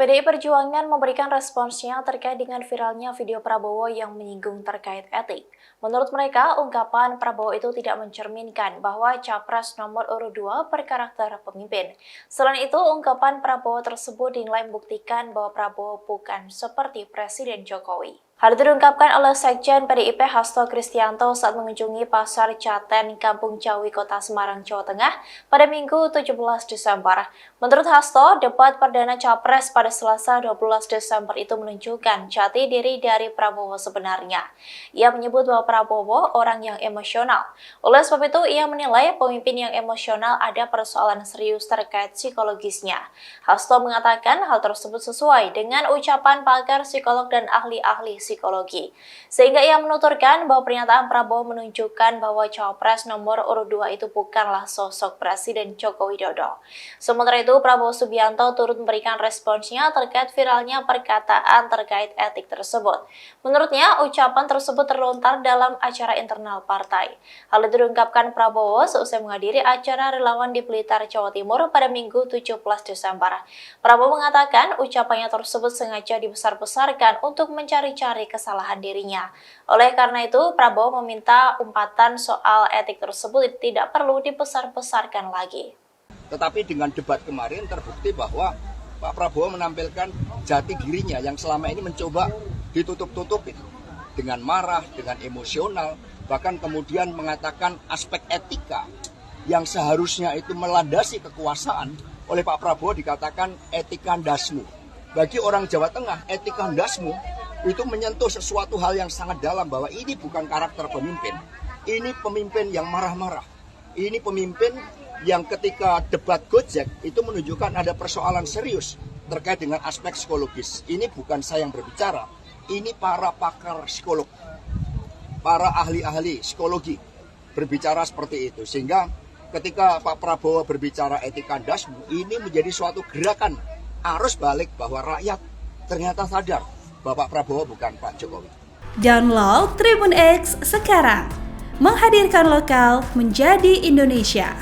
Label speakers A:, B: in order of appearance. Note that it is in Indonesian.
A: PDI Perjuangan memberikan responsnya terkait dengan viralnya video Prabowo yang menyinggung terkait etik. Menurut mereka, ungkapan Prabowo itu tidak mencerminkan bahwa Capres nomor urut 2 berkarakter pemimpin. Selain itu, ungkapan Prabowo tersebut dinilai membuktikan bahwa Prabowo bukan seperti Presiden Jokowi. Hal itu diungkapkan oleh Sekjen PDIP Hasto Kristianto saat mengunjungi Pasar Caten, Kampung Jawi, Kota Semarang, Jawa Tengah pada Minggu 17 Desember. Menurut Hasto, debat perdana Capres pada Selasa 12 Desember itu menunjukkan jati diri dari Prabowo sebenarnya. Ia menyebut bahwa Prabowo orang yang emosional. Oleh sebab itu, ia menilai pemimpin yang emosional ada persoalan serius terkait psikologisnya. Hasto mengatakan hal tersebut sesuai dengan ucapan pakar psikolog dan ahli-ahli psikologi. Sehingga ia menuturkan bahwa pernyataan Prabowo menunjukkan bahwa Capres nomor urut 2 itu bukanlah sosok Presiden Joko Widodo. Sementara itu, Prabowo Subianto turut memberikan responsnya terkait viralnya perkataan terkait etik tersebut. Menurutnya, ucapan tersebut terlontar dalam acara internal partai. Hal itu diungkapkan Prabowo seusai menghadiri acara relawan di Blitar, Jawa Timur pada Minggu 17 Desember. Prabowo mengatakan ucapannya tersebut sengaja dibesar-besarkan untuk mencari-cari kesalahan dirinya. Oleh karena itu, Prabowo meminta umpatan soal etik tersebut tidak perlu dibesar-besarkan lagi.
B: Tetapi dengan debat kemarin terbukti bahwa Pak Prabowo menampilkan jati dirinya yang selama ini mencoba ditutup-tutupin dengan marah, dengan emosional, bahkan kemudian mengatakan aspek etika yang seharusnya itu melandasi kekuasaan oleh Pak Prabowo dikatakan etika ndasmu. Bagi orang Jawa Tengah, etika ndasmu itu menyentuh sesuatu hal yang sangat dalam bahwa ini bukan karakter pemimpin. Ini pemimpin yang marah-marah. Ini pemimpin yang ketika debat Gojek itu menunjukkan ada persoalan serius terkait dengan aspek psikologis. Ini bukan saya yang berbicara, ini para pakar psikolog, para ahli-ahli psikologi berbicara seperti itu. Sehingga ketika Pak Prabowo berbicara etika ndasmu, ini menjadi suatu gerakan arus balik bahwa rakyat ternyata sadar bahwa Pak Prabowo bukan Pak Jokowi.
C: Download Tribun X sekarang, menghadirkan lokal menjadi Indonesia.